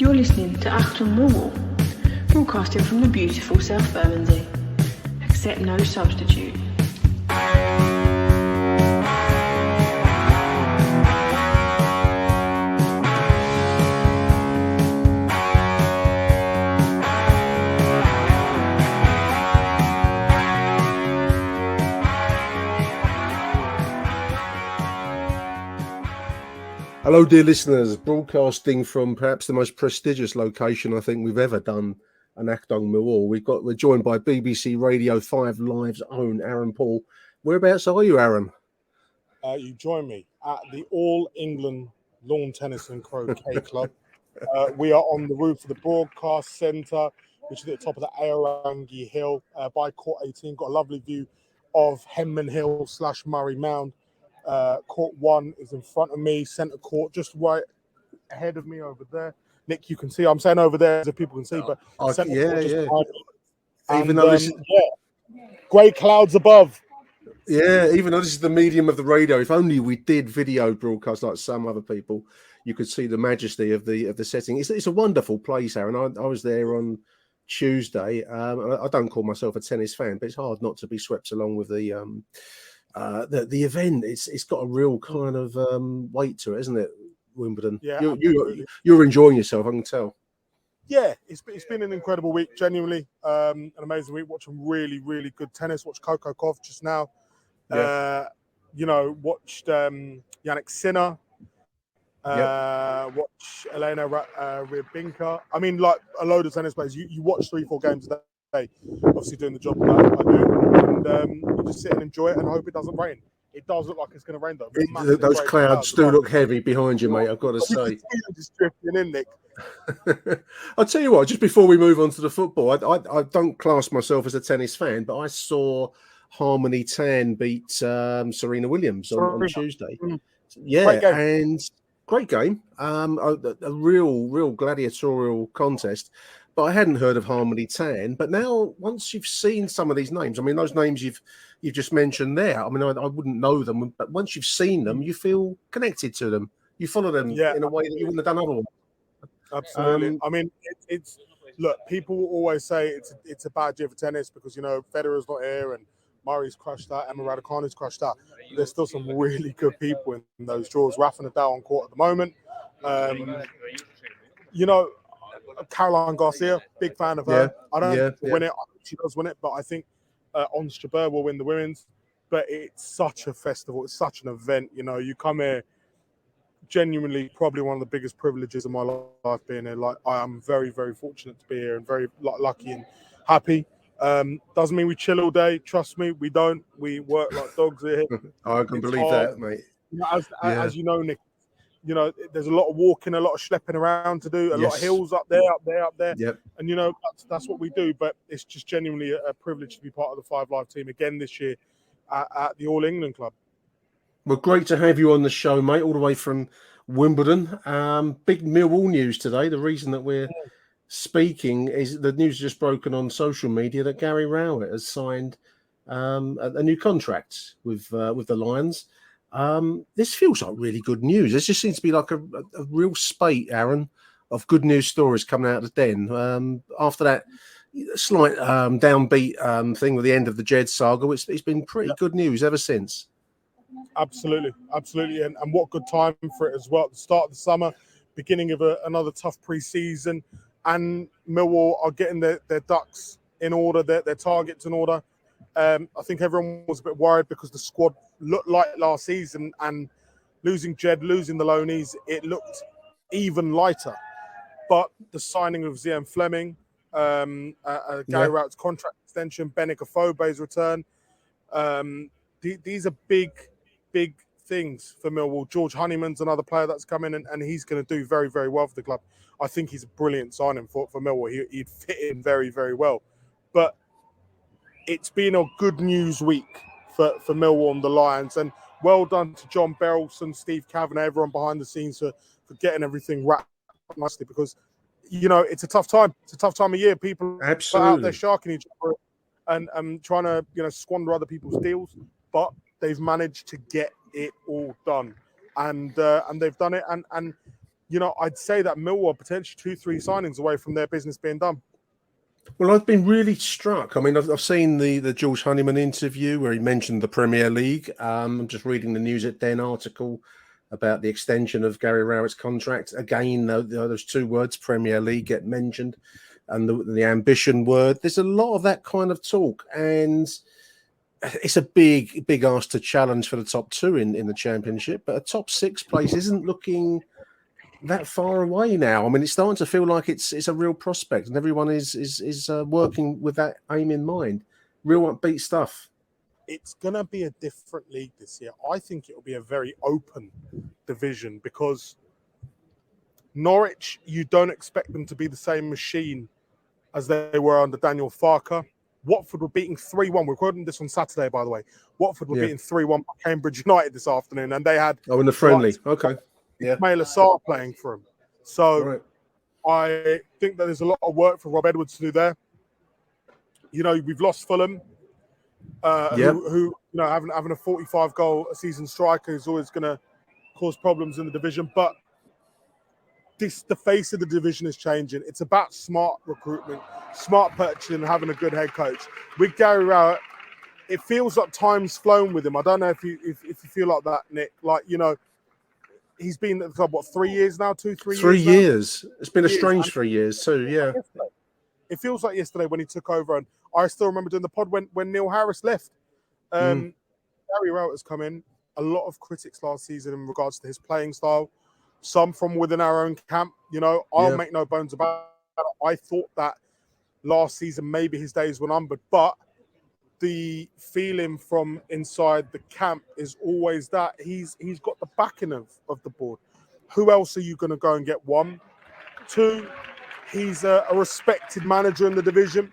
You're listening to AchtungMillwall, broadcasting from the beautiful South Bermondsey. Accept no substitute. Hello, dear listeners. Broadcasting from perhaps the most prestigious location I think we've ever done an AchtungMillwall. We're joined by BBC Radio 5 Live's own Aaron Paul. Whereabouts are you, Aaron? You join me at the All England Lawn Tennis and Croquet Club. We are on the roof of the Broadcast Centre, which is at the top of the Aorangi Hill by Court 18. Got a lovely view of Henman Hill / Murray Mound. Court 1 is in front of me, centre court, just right ahead of me over there. Nick, you can see, I'm saying over there so people can see, but centre court just behind me. Even though this is... grey clouds above. Yeah, even though this is the medium of the radio, if only we did video broadcast like some other people, you could see the majesty of the setting. It's a wonderful place, Aaron. I was there on Tuesday. I don't call myself a tennis fan, but it's hard not to be swept along with the event. It's got a real kind of weight to it, isn't it, Wimbledon? Yeah, you're enjoying yourself, I can tell. Yeah, it's been an incredible week, genuinely. An amazing week, watching really, really good tennis. Watched Coco Gauff just now. Yeah. Watched Yannick Sinner. Watch Elena Rybinka. I mean, like a load of tennis players. You watch 3-4 games a day, obviously doing the job that I do. And you just sit and enjoy it and hope it doesn't rain. It does look like it's going to rain, though. Those clouds do look heavy behind you, mate, I've got to say. Just drifting in, Nick. I'll tell you what, just before we move on to the football, I don't class myself as a tennis fan, but I saw Harmony Tan beat Serena Williams on Tuesday. Yeah, great game. A real gladiatorial contest. But I hadn't heard of Harmony Tan. But now, once you've seen some of these names, I mean, those names you've just mentioned there, I mean, I wouldn't know them, but once you've seen them, you feel connected to them. You follow them in a way that you wouldn't have done otherwise. Absolutely. I mean, it's look, people will always say it's a bad year for tennis because, Federer's not here and Murray's crushed that, Emma Raducanu's crushed that. There's still some really good people in those draws. Rafa Nadal on court at the moment. Caroline Garcia, big fan of her. I don't know if she'll win it. She does win it, but I think Ons Jabeur will win the women's. But it's such a festival. It's such an event. You come here, genuinely probably one of the biggest privileges of my life being here. Like, I am very, very fortunate to be here and very lucky and happy. Doesn't mean we chill all day. Trust me, we don't. We work like dogs here. I can believe that, mate. As you know, Nick, there's a lot of walking, a lot of schlepping around to do, a lot of hills up there. Yep. And, that's what we do. But it's just genuinely a privilege to be part of the 5 Live team again this year at the All England Club. Well, great to have you on the show, mate, all the way from Wimbledon. Big Millwall news today. The reason that we're speaking is the news just broken on social media that Gary Rowett has signed a new contract with the Lions. This feels like really good news. There just seems to be like a real spate, Aaron, of good news stories coming out of the den. After that slight downbeat thing with the end of the Jed saga, it's been pretty good news ever since. Absolutely. And what good time for it as well. At the start of the summer, beginning of another tough pre-season, and Millwall are getting their ducks in order, their targets in order. I think everyone was a bit worried because the squad looked like last season, and losing Jed, losing the loanies, it looked even lighter. But the signing of Zian Fleming, Gary Rowett's contract extension, Benik Afobe's return, these are big things for Millwall. George Honeyman's another player that's come in, and he's going to do very, very well for the club. I think he's a brilliant signing for Millwall. He'd fit in very, very well. But it's been a good news week for Millwall and the Lions. And well done to John Berylson, Steve Kavanagh, everyone behind the scenes for getting everything wrapped up nicely, because, it's a tough time. It's a tough time of year. People are out there sharking each other and trying to, squander other people's deals. But they've managed to get it all done. And they've done it. And I'd say that Millwall are potentially 2-3 signings away from their business being done. Well, I've been really struck. I mean, I've seen the George Honeyman interview where he mentioned the Premier League. I'm just reading the News at Den article about the extension of Gary Rowett's contract. Again, those two words, Premier League, get mentioned, and the ambition word. There's a lot of that kind of talk, and it's a big ask to challenge for the top two in the Championship. But a top 6 place isn't looking that far away now. I mean, it's starting to feel like it's a real prospect, and everyone is working with that aim in mind. Real upbeat stuff. It's going to be a different league this year. I think it will be a very open division because Norwich, you don't expect them to be the same machine as they were under Daniel Farker. Watford were beating 3-1. We're recording this on Saturday, by the way. Watford were beating 3-1 by Cambridge United this afternoon, and they had... Oh, in the friendly. Okay. Yeah. Ismail Assar playing for him. So I think that there's a lot of work for Rob Edwards to do there. We've lost Fulham, who having a 45-goal a season striker is always going to cause problems in the division. But the face of the division is changing. It's about smart recruitment, smart purchasing, and having a good head coach. With Gary Rowett, it feels like time's flown with him. I don't know if you feel like that, Nick. He's been at the club, 3 years now? 3 years? 3 years. It's been a strange 3 years too, yeah. It feels like yesterday when he took over, and I still remember doing the pod when Neil Harris left. Gary Rowett has come in. A lot of critics last season in regards to his playing style, some from within our own camp. I'll make no bones about it. I thought that last season maybe his days were numbered, but the feeling from inside the camp is always that he's got the backing of the board. Who else are you going to go and get? 1, 2, he's a respected manager in the division.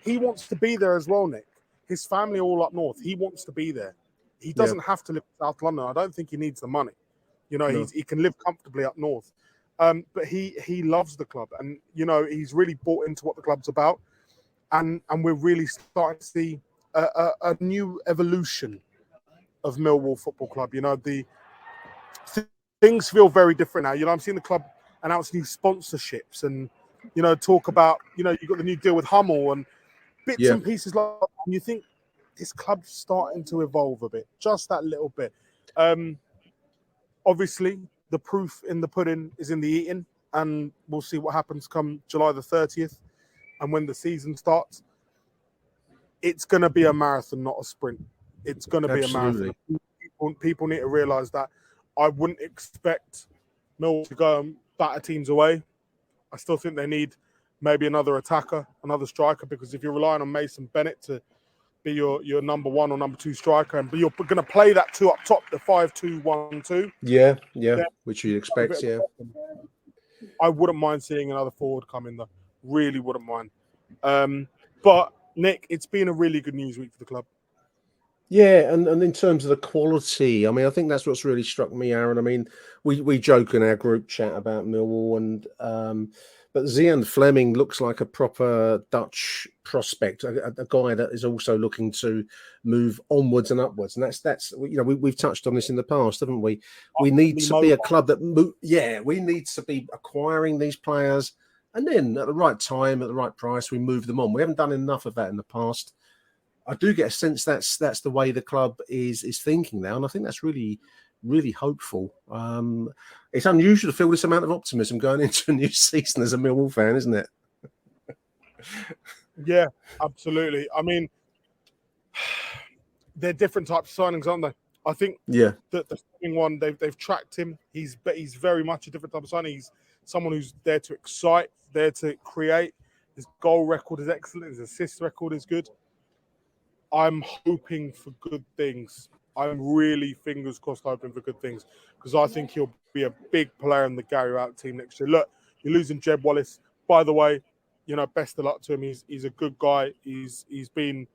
He wants to be there as well, Nick. His family are all up north. He wants to be there. He doesn't have to live in South London. I don't think he needs the money. He can live comfortably up north. But he loves the club, and he's really bought into what the club's about. And we're really starting to see a new evolution of Millwall Football Club. Things feel very different now. I'm seeing the club announce new sponsorships and, talk about, you've got the new deal with Hummel and bits and pieces like that. And you think this club's starting to evolve a bit, just that little bit. Obviously, the proof in the pudding is in the eating, and we'll see what happens come July the 30th. And when the season starts, it's going to be a marathon, not a sprint. It's going to be a marathon. People need to realise that. I wouldn't expect Millwall to go and batter teams away. I still think they need maybe another attacker, another striker, because if you're relying on Mason Bennett to be your number 1 or number 2 striker, but you're going to play that 2 up top, the 5-2-1-2. Yeah, which you expect, yeah. I wouldn't mind seeing another forward come in, though. Really wouldn't mind. But, Nick, it's been a really good news week for the club. Yeah, and in terms of the quality, I mean, I think that's what's really struck me, Aaron. I mean, we joke in our group chat about Millwall, and but Zian Fleming looks like a proper Dutch prospect, a guy that is also looking to move onwards and upwards, and that's we've touched on this in the past, haven't we? We need to be a club that we need to be acquiring these players, and then at the right time, at the right price, we move them on. We haven't done enough of that in the past. I do get a sense that's the way the club is thinking now, and I think that's really, really hopeful. It's unusual to feel this amount of optimism going into a new season as a Millwall fan, isn't it? Yeah, absolutely. I mean, they're different types of signings, aren't they? I think that the second one, they've tracked him. He's very much a different type of signing. He's someone who's there to excite, there to create. His goal record is excellent. His assist record is good. I'm hoping for good things. I'm really, fingers crossed, hoping for good things, because I think he'll be a big player in the Gary Rowett team next year. Look, you're losing Jeb Wallace. By the way, best of luck to him. He's a good guy. He's been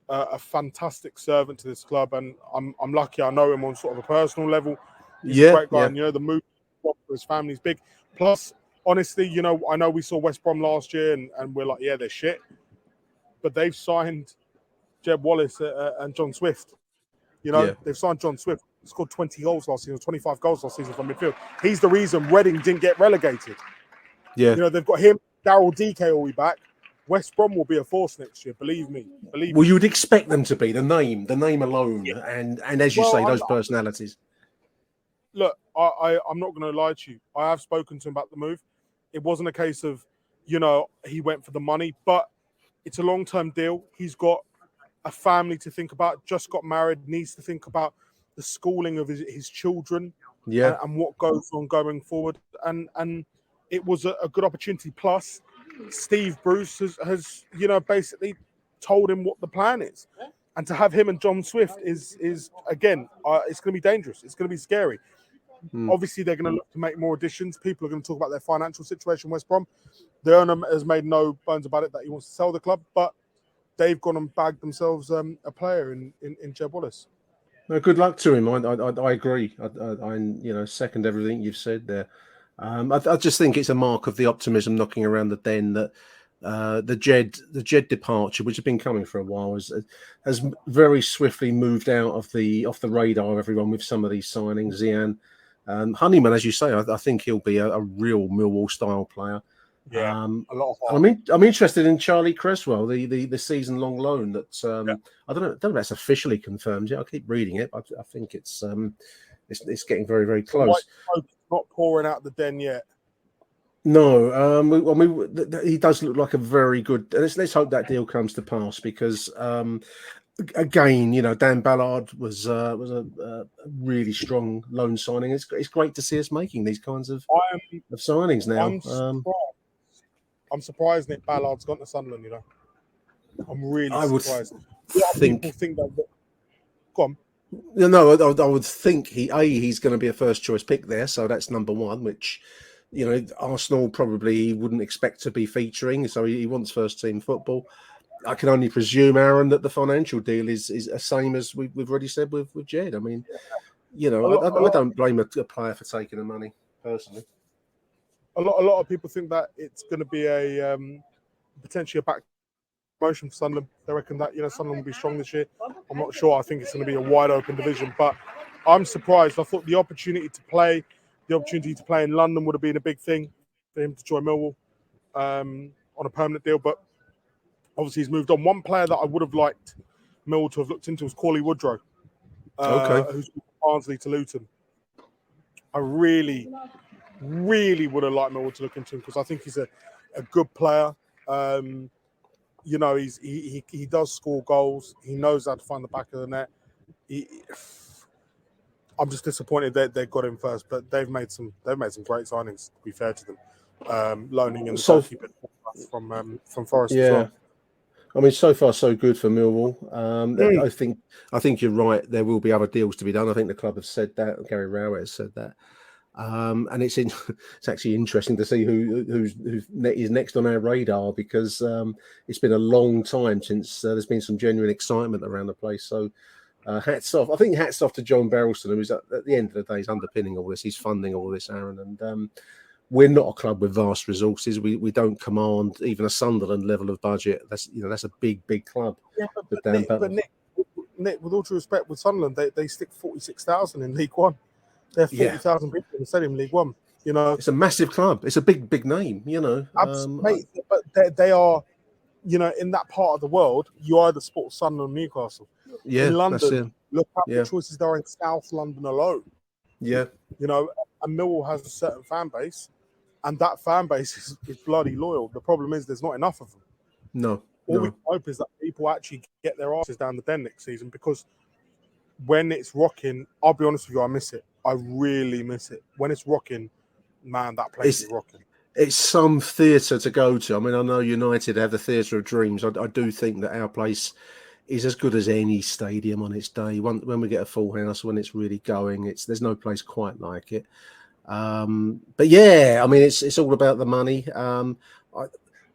a fantastic servant to this club, and I'm lucky I know him on sort of a personal level. He's a great guy, and the move for his family is big. Plus, honestly, I know we saw West Brom last year, and we're like, yeah, they're shit, but they've signed Jeb Wallace and John Swift. They've signed John Swift. scored 20 goals last season, 25 goals last season from midfield. He's the reason Reading didn't get relegated. Yeah. You know, they've got him. Daryl DK will be back. West Brom will be a force next year. Believe me. Well, you would expect them to be the name alone, and as you say, those personalities. Look, I'm not going to lie to you. I have spoken to him about the move. It wasn't a case of, you know, he went for the money, but it's a long-term deal. He's got a family to think about, just got married, needs to think about the schooling of his children and what goes on going forward. And it was a good opportunity. Plus, Steve Bruce has you know, basically told him what the plan is. And to have him and John Swift is again, it's going to be dangerous. It's going to be scary. Obviously, they're going to look to make more additions. People are going to talk about their financial situation, West Brom. The owner has made no bones about it that he wants to sell the club, but they've gone and bagged themselves a player in Jeb Wallace. No, good luck to him. I agree. I you know, second everything you've said there. I just think it's a mark of the optimism knocking around the den that the Jed departure, which has been coming for a while, has very swiftly moved out of the radar of everyone with some of these signings. Zian, Honeyman, as you say, I think he'll be a real Millwall style player. Yeah, a lot of heart. I'm interested in Charlie Creswell, the season long loan that I don't know if that's officially confirmed yet. I keep reading it, but I think it's getting very, very close. Not pouring out the den yet. No, he does look like a very good. Let's hope that deal comes to pass because again, you know, Dan Ballard was a really strong loan signing. It's great to see us making these kinds of signings now. I'm surprised Nick Ballard's gone to Sunderland. You know, I'm really surprised. People think that. Go on. No, I would think he's going to be a first choice pick there, so that's number one. Which, you know, Arsenal probably wouldn't expect to be featuring, so he wants first team football. I can only presume, Aaron, that the financial deal is the same as we've already said with Jed. I mean, you know, I don't blame a player for taking the money personally. A lot of people think that it's going to be a potentially a back promotion for Sunderland. They reckon that, you know, Sunderland will be strong this year. I'm not sure. I think it's going to be a wide open division, but I'm surprised. I thought the opportunity to play in London would have been a big thing for him to join Millwall on a permanent deal, but obviously he's moved on. One player that I would have liked Millwall to have looked into was Cauley Woodrow, who's from Barnsley to Luton. I really would have liked Millwall to look into him because I think he's a good player. You know, he does score goals. He knows how to find the back of the net. I'm just disappointed that they got him first, but they've made some great signings. To be fair to them, loaning in the goalkeeper from Forest as well. I mean, so far so good for Millwall. I think you're right. There will be other deals to be done. I think the club have said that. Gary Rowett has said that. And it's actually interesting to see who is next on our radar because it's been a long time since there's been some genuine excitement around the place. So hats off. I think hats off to John Berylson, who's at the end of the day is underpinning all this. He's funding all this, Aaron. And we're not a club with vast resources. We don't command even a Sunderland level of budget. That's a big club. Yeah, but Nick, with all due respect, with Sunderland, they stick 46,000 in League One. There are 40,000 people in the stadium, League One. You know, it's a massive club. It's a big name. You know, mate, but they are, you know, in that part of the world, you either support Sunderland or Newcastle. Yeah, in London, look how many choices there are in South London alone. Yeah, you know, and Millwall has a certain fan base, and that fan base is bloody loyal. The problem is there's not enough of them. No. All we hope is that people actually get their asses down the den next season because when it's rocking, I'll be honest with you, I miss it. I really miss it. When it's rocking, man, that place is rocking. It's some theatre to go to. I mean, I know United have the Theatre of Dreams. I do think that our place is as good as any stadium on it's day. When we get a full house, when it's really going, there's no place quite like it. But yeah, I mean, it's all about the money.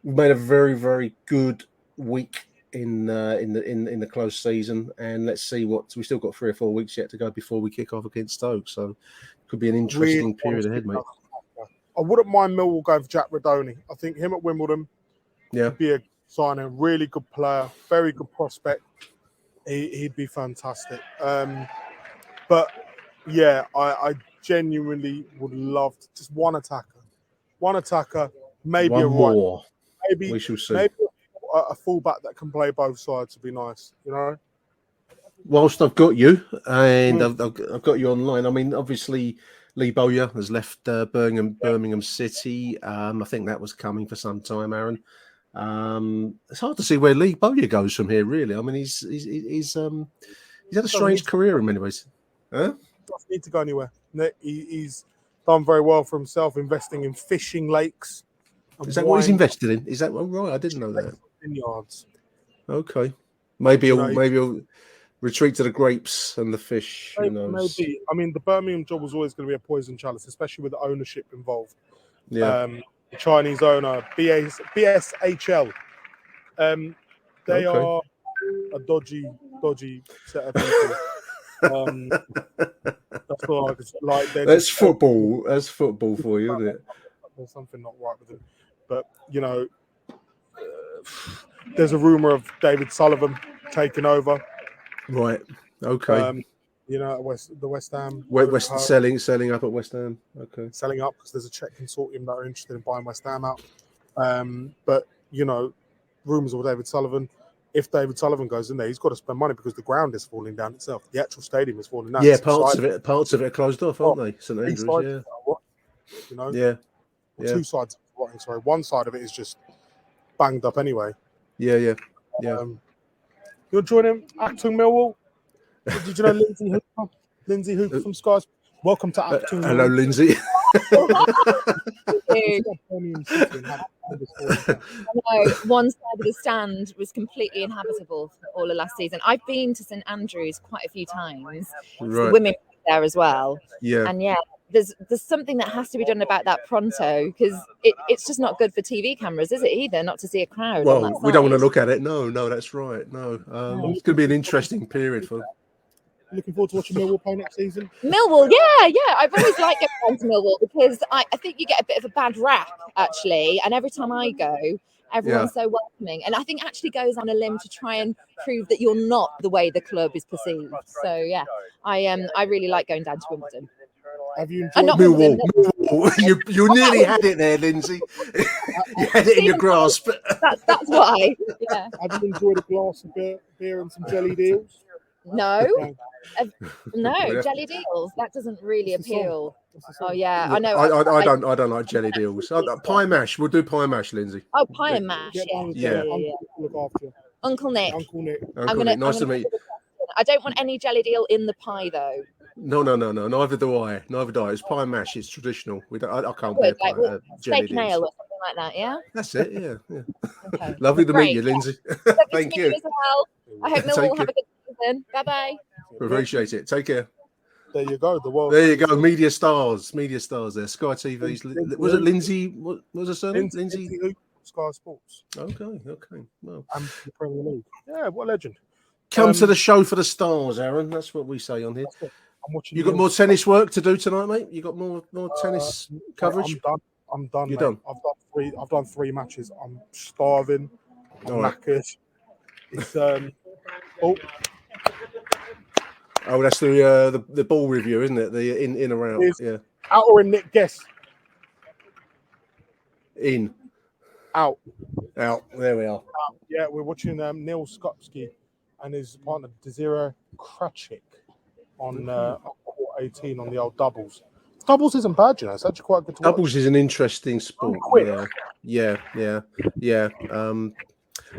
We've made a very, very good week in the close season, and let's see what we've still got 3 or 4 weeks yet to go before we kick off against Stoke. So it could be an interesting period ahead, mate. I wouldn't mind Millwall going for Jack Radoni. I think him at Wimbledon would be a signing. Really good player, very good prospect. He'd be fantastic. But Yeah, I genuinely would love to, just one attacker, maybe One a right, more. maybe We shall see. maybe a fullback that can play both sides would be nice. You know. Whilst I've got you, and I've got you online. I mean, obviously, Lee Bowyer has left Birmingham City. I think that was coming for some time, Aaron. It's hard to see where Lee Bowyer goes from here. Really, I mean, he's had a strange career in many ways. Huh? Doesn't need to go anywhere. He's done very well for himself, investing in fishing lakes. Is that what he's invested in? Is that right? I didn't know that. Vineyards. Okay, maybe You know, he'll retreat to the grapes and the fish. Who knows? Maybe. I mean, the Birmingham job was always going to be a poison chalice, especially with the ownership involved. Yeah. The Chinese owner, BSHL. They are a dodgy set of people. That's all I could say. Like, That's football. That's football for you, isn't it? There's something not right with them. But, you know, there's a rumour of David Sullivan taking over. Right. Okay. You know, the West Ham. Selling up at West Ham. Okay. Selling up because there's a Czech consortium that are interested in buying West Ham out. But, you know, rumours of David Sullivan. If David Sullivan goes in there, he's got to spend money because the ground is falling down itself. The actual stadium is falling down. Yeah, parts of it are closed off, aren't they? St Andrews, yeah. You know? Yeah. Two sides. Sorry, one side of it is just banged up anyway. Yeah. You're joining Achtung Millwall. Did you know Lindsay Hooper? Lindsay Hooper from Sky. Welcome to Achtung. Hello, Lindsay. One side of the stand was completely inhabitable for all of last season. I've been to St Andrews quite a few times. Right. The women there as well. Yeah. And there's something that has to be done about that pronto because it's just not good for TV cameras, is it either? Not to see a crowd. Well, we don't want to look at it. No, that's right. No, it's going to be an interesting period for them. Looking forward to watching Millwall play next season. Millwall, yeah. I've always liked going to Millwall because I think you get a bit of a bad rap, actually. And every time I go, everyone's so welcoming. And I think actually goes on a limb to try and prove that you're not the way the club is perceived. So, yeah, I really like going down to Wimbledon. Have you enjoyed Millwall? You nearly had it there, Lindsay. You had it in your grasp. That's why. Yeah. Have you enjoyed a glass of beer and some jelly deals? No, jelly deals. That doesn't really appeal. Oh yeah, I know. I don't like jelly deals. Pie mash. We'll do pie mash, Lindsay. Oh, pie and mash. Yeah. Uncle Nick. Nice to meet you. I don't want any jelly deal in the pie though. No. Neither do I. It's pie and mash. It's traditional. I can't bear jelly steak and deals. ale or something like that. Yeah. That's it. Yeah. Okay. Lovely to meet you, Lindsay. Thank you. As well. I hope Millwall have a good season. Bye. Appreciate it. Take care. There you go. There you go. Media stars there. Sky TV's. Was it Lindsay? What was her surname? Lindsay. Sky Sports. Okay. Well, and the Premier League. Yeah, what a legend. Come to the show for the stars, Aaron. That's what we say on here. You got more tennis work to do tonight, mate? You got more tennis coverage? I'm done. You're done. done. I've done three matches. I'm starving. I'm knackered. It's Oh, that's the ball review, isn't it? The in or out. Yeah. Out or in, Nick? Guess. In. Out. There we are. Yeah, we're watching Neil Skupski and his partner Desiree Krachik on court 18 on the old doubles. Doubles isn't bad, you know. It's actually quite good to watch. Doubles is an interesting sport. Yeah.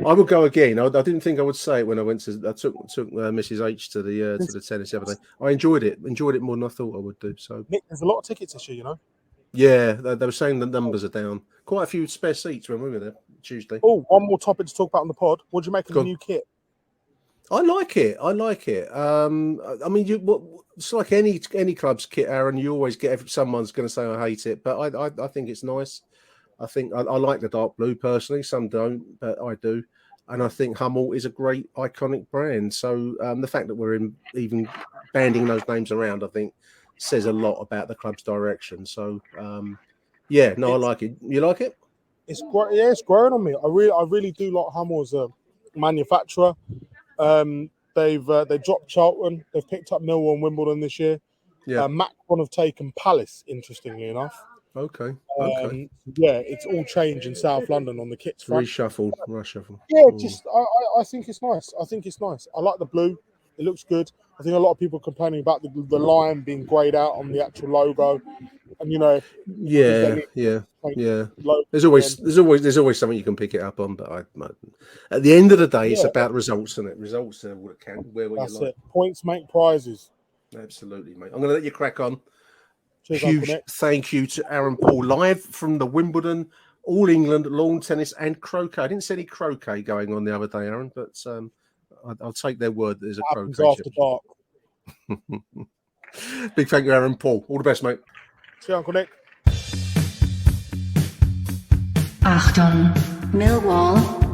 I will go again. I didn't think I would say it when I went to. I took Mrs. H to the tennis the other day. I enjoyed it more than I thought I would do. So Nick, there's a lot of tickets this year, you know. Yeah, they were saying the numbers are down. Quite a few spare seats when we were there Tuesday. Oh, one more topic to talk about on the pod. What do you make of the new kit? I like it. I mean, it's like any club's kit, Aaron. You always get someone's going to say I hate it, but I think it's nice. I think I like the dark blue personally. Some don't, but I do. And I think Hummel is a great iconic brand. So the fact that we're even banding those names around, I think, says a lot about the club's direction. So I like it. You like it? It's great. Yeah, it's growing on me. I really do like Hummel as a manufacturer. They've dropped Charlton. They've picked up Millwall and Wimbledon this year. Yeah. Macron have taken Palace, interestingly enough. Okay. Yeah, it's all change in South London on the kits front. Reshuffle. Yeah, I think it's nice. I like the blue. It looks good. I think a lot of people complaining about the lion being greyed out on the actual logo, and Yeah. There's always something you can pick it up on, but at the end of the day, it's about results, isn't it? Results are what count. That's it. Points make prizes. Absolutely, mate. I'm going to let you crack on. Cheers, Huge thank you to Aaron Paul, live from the Wimbledon All England Lawn Tennis and Croquet. I didn't see any croquet going on the other day, Aaron, but I'll take their word that there's a croquet. After dark. Big thank you, Aaron Paul. All the best, mate. See you, Uncle Nick. Achtung, Millwall.